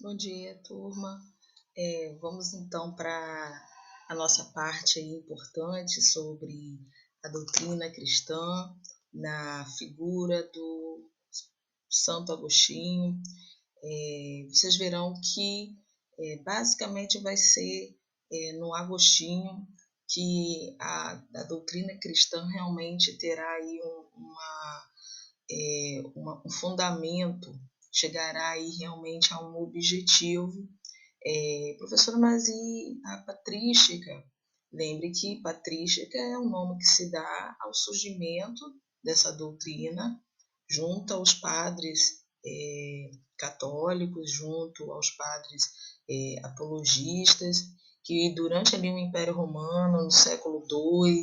Bom dia, turma. Vamos então para a nossa parte aí importante sobre a doutrina cristã na figura do Santo Agostinho. Vocês verão que basicamente vai ser no Agostinho que a doutrina cristã realmente terá aí um fundamento, chegará aí realmente a um objetivo. Professora, mas e a patrística? Lembre que patrística é o nome que se dá ao surgimento dessa doutrina, junto aos padres católicos, junto aos padres apologistas, que durante ali o Império Romano, no século II,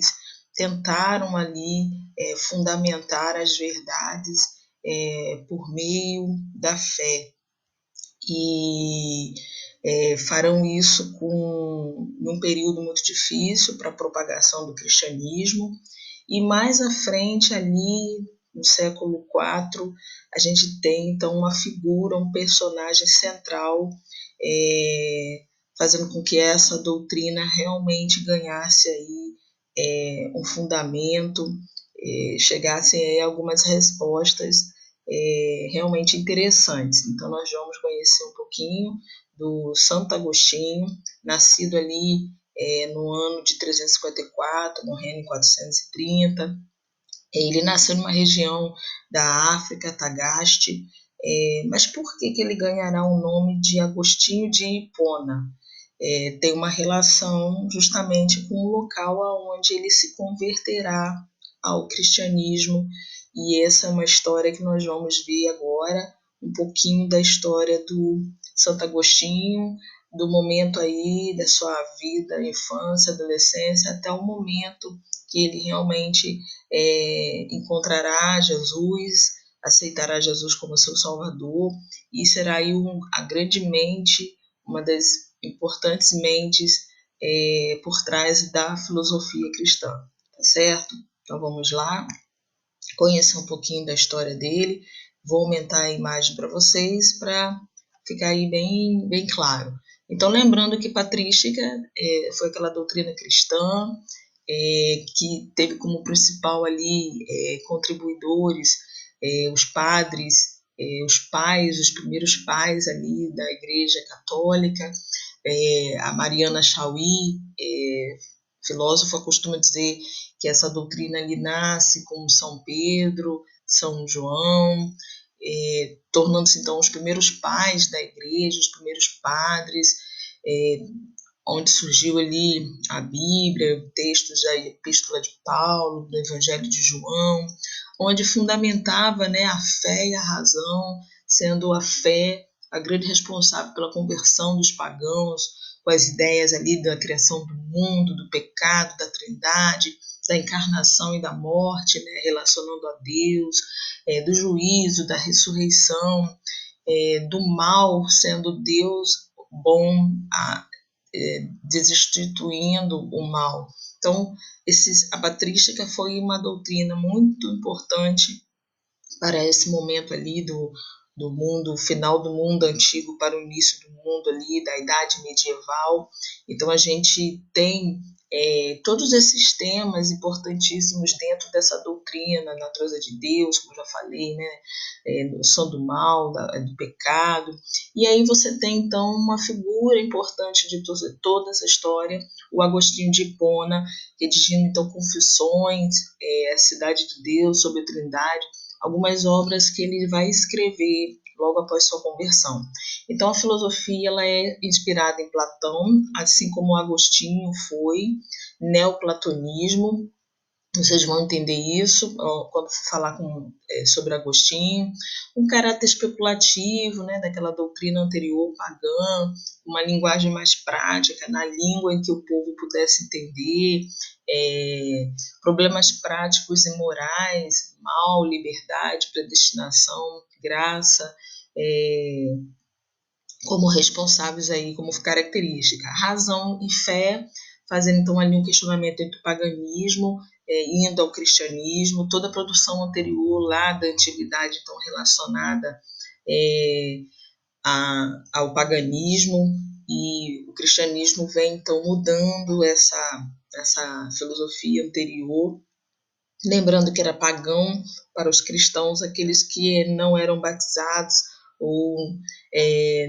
tentaram ali fundamentar as verdades por meio da fé. E farão isso num período muito difícil para a propagação do cristianismo. E mais à frente, ali no século IV, a gente tem então uma figura, um personagem central, fazendo com que essa doutrina realmente ganhasse aí um fundamento, chegassem aí algumas respostas realmente interessantes. Então, nós vamos conhecer um pouquinho do Santo Agostinho, nascido ali no ano de 354, morrendo em 430. Ele nasceu numa região da África, Tagaste, mas por que ele ganhará o nome de Agostinho de Hipona? Tem uma relação justamente com o local aonde ele se converterá ao cristianismo, e essa é uma história que nós vamos ver agora, um pouquinho da história do Santo Agostinho, do momento aí da sua vida, infância, adolescência, até o momento que ele realmente encontrará Jesus, aceitará Jesus como seu Salvador, e será aí a grande mente, uma das importantes mentes por trás da filosofia cristã, tá certo? Então vamos lá, conhecer um pouquinho da história dele, vou aumentar a imagem para vocês para ficar aí bem claro. Então lembrando que patrística foi aquela doutrina cristã que teve como principal ali contribuidores os padres, os pais, os primeiros pais ali da Igreja Católica. A Mariana Chauí, filósofa, costuma dizer que essa doutrina ali nasce com São Pedro, São João, tornando-se então os primeiros pais da igreja, os primeiros padres, onde surgiu ali a Bíblia, textos da Epístola de Paulo, do Evangelho de João, onde fundamentava, né, a fé e a razão, sendo a fé a grande responsável pela conversão dos pagãos, com as ideias ali da criação do mundo, do pecado, da trindade, da encarnação e da morte, né, relacionando a Deus, do juízo, da ressurreição, do mal, sendo Deus bom, desinstituindo o mal. Então, a patrística foi uma doutrina muito importante para esse momento ali do mundo, final do mundo antigo para o início do mundo ali, da idade medieval. Então a gente tem todos esses temas importantíssimos dentro dessa doutrina, natureza de Deus, como já falei, né? Noção do mal, do pecado. E aí você tem então uma figura importante de toda essa história, o Agostinho de Hipona, redigindo então Confissões, a Cidade de Deus, sobre a Trindade, algumas obras que ele vai escrever logo após sua conversão. Então a filosofia ela é inspirada em Platão, assim como Agostinho foi, neoplatonismo. Vocês vão entender isso quando for falar sobre Agostinho. Um caráter especulativo, né, daquela doutrina anterior pagã, uma linguagem mais prática, na língua em que o povo pudesse entender, problemas práticos e morais, mal, liberdade, predestinação, graça, como responsáveis aí, como característica. Razão e fé, fazendo então ali um questionamento entre o paganismo, indo ao cristianismo, toda a produção anterior lá da antiguidade, então relacionada ao paganismo, e o cristianismo vem então mudando essa filosofia anterior, lembrando que era pagão para os cristãos, aqueles que não eram batizados ou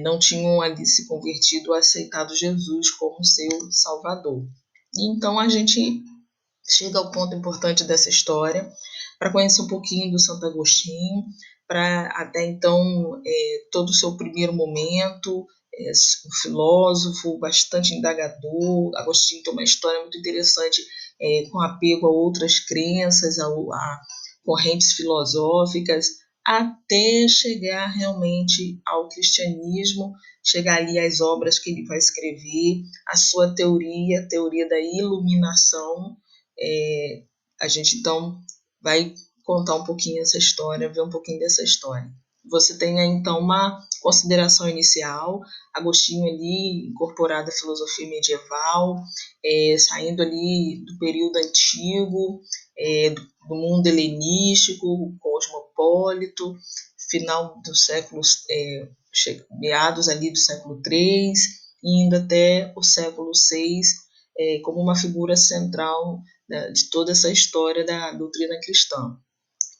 não tinham ali se convertido ou aceitado Jesus como seu Salvador. E então a gente chega ao ponto importante dessa história, para conhecer um pouquinho do Santo Agostinho, para até então todo o seu primeiro momento, um filósofo bastante indagador. Agostinho tem uma história muito interessante com apego a outras crenças, a correntes filosóficas, até chegar realmente ao cristianismo, chegar ali às obras que ele vai escrever, a sua teoria, a teoria da iluminação. A gente então vai contar um pouquinho essa história, ver um pouquinho dessa história. Você tem então uma consideração inicial, Agostinho ali incorporado à filosofia medieval, saindo ali do período antigo, do mundo helenístico, cosmopolito, final do século, meados ali do século III, indo até o século VI, como uma figura central de toda essa história da doutrina cristã.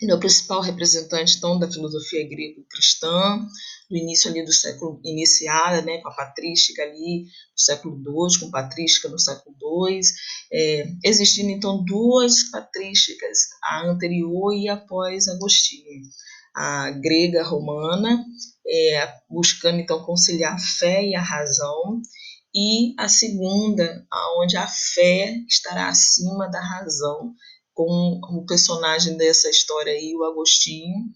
Ele é o principal representante, então, da filosofia grego-cristã, do início ali do século, iniciada, né, com a patrística ali do século II, com patrística no século II, existindo, então, duas patrísticas, a anterior e após Agostinho. A grega romana, buscando, então, conciliar a fé e a razão, e a segunda, onde a fé estará acima da razão, com o personagem dessa história aí, o Agostinho.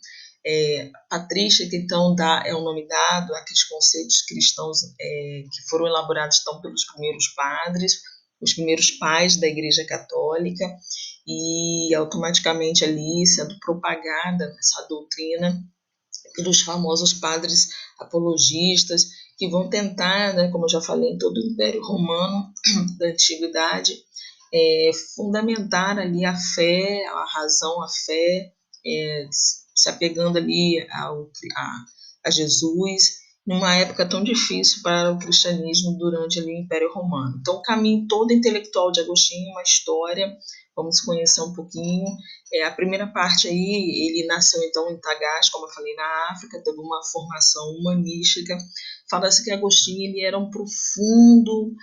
Patrística, que então é o nome dado àqueles conceitos cristãos que foram elaborados então pelos primeiros padres, os primeiros pais da Igreja Católica, e automaticamente ali sendo propagada essa doutrina pelos famosos padres apologistas, que vão tentar, né, como eu já falei, em todo o Império Romano da Antiguidade, fundamentar ali a fé, a razão, a fé, se apegando ali a Jesus, numa época tão difícil para o cristianismo durante ali o Império Romano. Então, o caminho todo intelectual de Agostinho, uma história, vamos conhecer um pouquinho. A primeira parte aí, ele nasceu então em Tagaste, como eu falei, na África, teve uma formação humanística. Fala-se que Agostinho ele era um profundo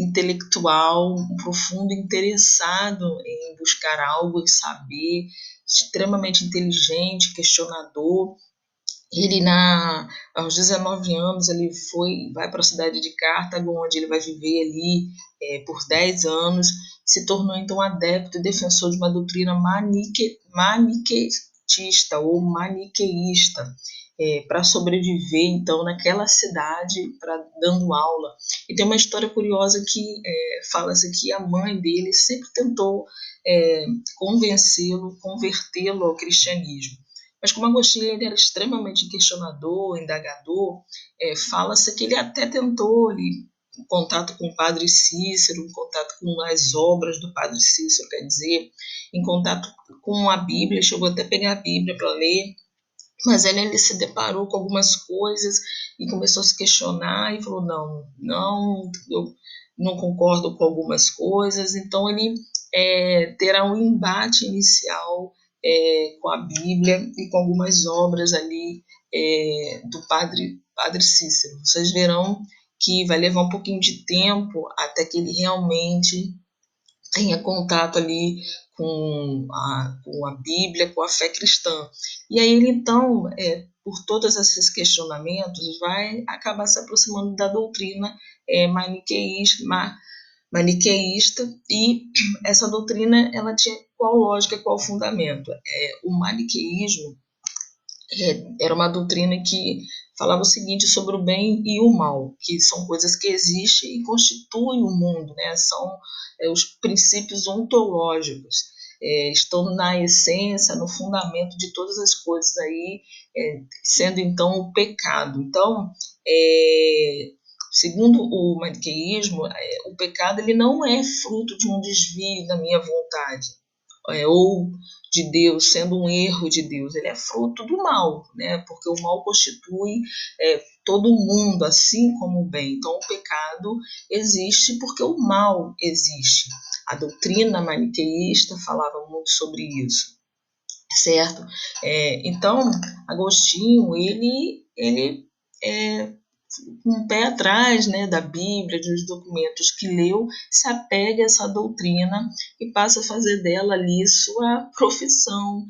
intelectual, um profundo interessado em buscar algo, em saber, extremamente inteligente, questionador. Ele, aos 19 anos, ele vai para a cidade de Cartago, onde ele vai viver ali por 10 anos, se tornou então adepto e defensor de uma doutrina maniqueísta ou maniqueísta, para sobreviver então naquela cidade, dando aula. E tem uma história curiosa que fala-se que a mãe dele sempre tentou convertê-lo ao cristianismo. Mas como Agostinho ele era extremamente questionador, indagador, fala-se que ele até tentou em contato com o padre Cícero, em contato com as obras do padre Cícero, quer dizer, em contato com a Bíblia, chegou até a pegar a Bíblia para ler, mas ele se deparou com algumas coisas e começou a se questionar e falou, não, eu não concordo com algumas coisas. Então ele terá um embate inicial com a Bíblia e com algumas obras ali do padre Cícero. Vocês verão que vai levar um pouquinho de tempo até que ele realmente tenha contato ali com a Bíblia, com a fé cristã. E aí ele, então, por todos esses questionamentos, vai acabar se aproximando da doutrina maniqueísta, e essa doutrina ela tinha qual lógica, qual fundamento? O maniqueísmo era uma doutrina que falava o seguinte sobre o bem e o mal, que são coisas que existem e constituem o mundo, né? São os princípios ontológicos, estão na essência, no fundamento de todas as coisas aí, sendo então o pecado. Então, segundo o maniqueísmo, o pecado ele não é fruto de um desvio da minha vontade. ou de Deus, sendo um erro de Deus, ele é fruto do mal, né? Porque o mal constitui todo o mundo, assim como o bem. Então, o pecado existe porque o mal existe. A doutrina maniqueísta falava muito sobre isso, certo? Então, Agostinho, ele é um pé atrás, né, da Bíblia, dos documentos que leu, se apega a essa doutrina e passa a fazer dela ali sua profissão,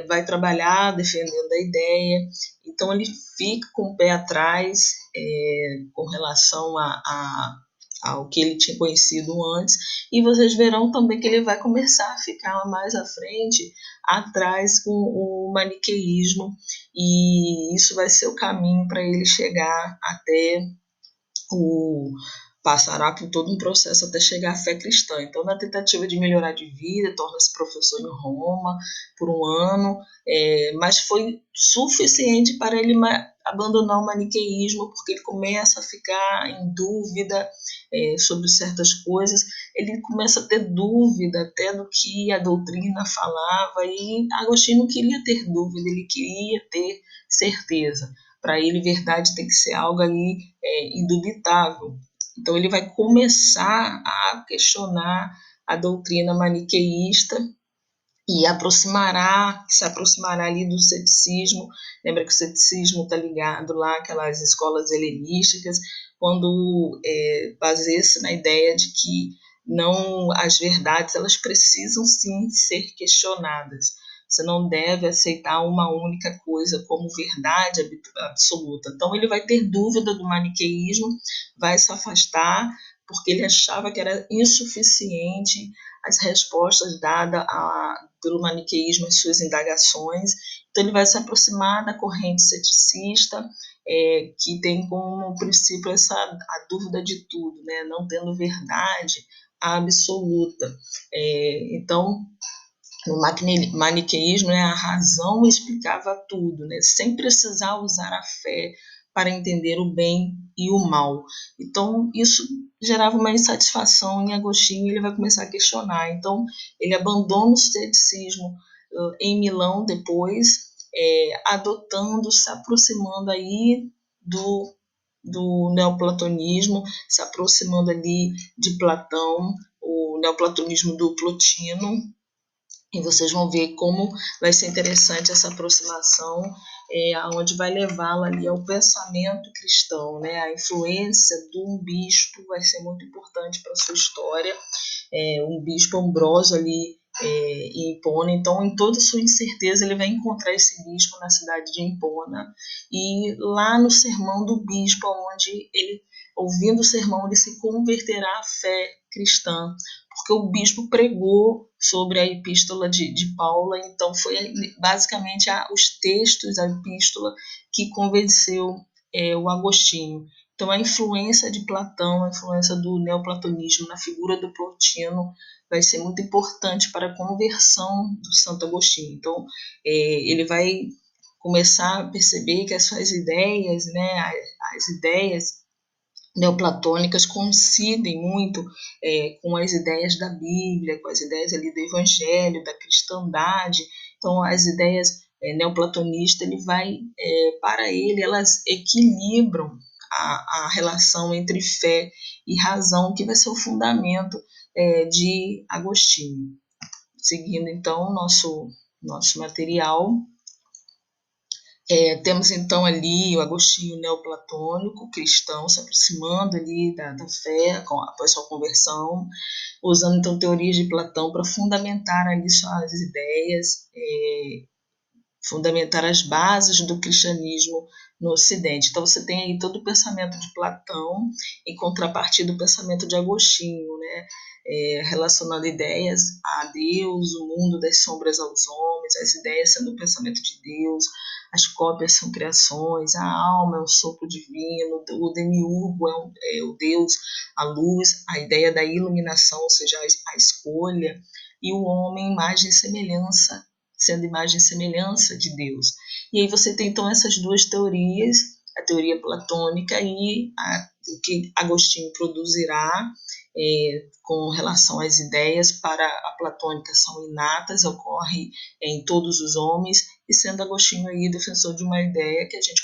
vai trabalhar defendendo a ideia. Então ele fica com o pé atrás com relação ao que ele tinha conhecido antes, e vocês verão também que ele vai começar a ficar mais à frente, atrás com o maniqueísmo, e isso vai ser o caminho para ele chegar até passará por todo um processo até chegar à fé cristã. Então, na tentativa de melhorar de vida, torna-se professor em Roma por um ano, mas foi suficiente para ele abandonar o maniqueísmo, porque ele começa a ficar em dúvida sobre certas coisas, ele começa a ter dúvida até do que a doutrina falava, e Agostinho não queria ter dúvida, ele queria ter certeza. Para ele, verdade tem que ser algo ali indubitável. Então, ele vai começar a questionar a doutrina maniqueísta e se aproximará ali do ceticismo. Lembra que o ceticismo está ligado lá àquelas escolas helenísticas, quando baseia-se na ideia de que não, as verdades elas precisam sim ser questionadas. Você não deve aceitar uma única coisa como verdade absoluta. Então ele vai ter dúvida do maniqueísmo, vai se afastar, porque ele achava que era insuficiente as respostas dadas pelo maniqueísmo às suas indagações. Então ele vai se aproximar da corrente ceticista, que tem como princípio a dúvida de tudo, né? Não tendo verdade absoluta. Então, no maniqueísmo, né, a razão explicava tudo, né, sem precisar usar a fé para entender o bem e o mal. Então, isso gerava uma insatisfação em Agostinho, e ele vai começar a questionar. Então, ele abandona o ceticismo em Milão depois, adotando, se aproximando aí do neoplatonismo, se aproximando ali de Platão, o neoplatonismo do Plotino, e vocês vão ver como vai ser interessante essa aproximação, onde vai levá-lo ali ao pensamento cristão, né? A influência de um bispo vai ser muito importante para a sua história, um bispo Ambrósio ali em Hipona. Então, em toda a sua incerteza, ele vai encontrar esse bispo na cidade de Hipona, e lá no sermão do bispo, onde ele, ouvindo o sermão, ele se converterá à fé cristã, porque o bispo pregou sobre a epístola de Paulo. Então foi basicamente os textos da epístola que convenceu o Agostinho. Então a influência de Platão, a influência do neoplatonismo na figura do Plotino vai ser muito importante para a conversão do Santo Agostinho. Então ele vai começar a perceber que as suas ideias, né, as ideias neoplatônicas coincidem muito com as ideias da Bíblia, com as ideias ali do Evangelho, da cristandade. Então, as ideias neoplatonistas, para ele, elas equilibram a relação entre fé e razão, que vai ser o fundamento de Agostinho. Seguindo, então, nosso material, temos então ali o Agostinho neoplatônico, cristão, se aproximando ali da fé após sua conversão, usando então teorias de Platão para fundamentar ali suas ideias, fundamentar as bases do cristianismo no Ocidente. Então você tem aí todo o pensamento de Platão em contrapartida do pensamento de Agostinho, né? Relacionando ideias a Deus, o mundo das sombras aos homens, as ideias sendo o pensamento de Deus, as cópias são criações, a alma é um sopro divino, o demiurgo é o Deus, a luz, a ideia da iluminação, ou seja, a escolha, e o homem, imagem e semelhança, sendo imagem e semelhança de Deus. E aí você tem então essas duas teorias, a teoria platônica e o que Agostinho produzirá, com relação às ideias para-platônicas são inatas, ocorre em todos os homens, e sendo Agostinho aí defensor de uma ideia que a gente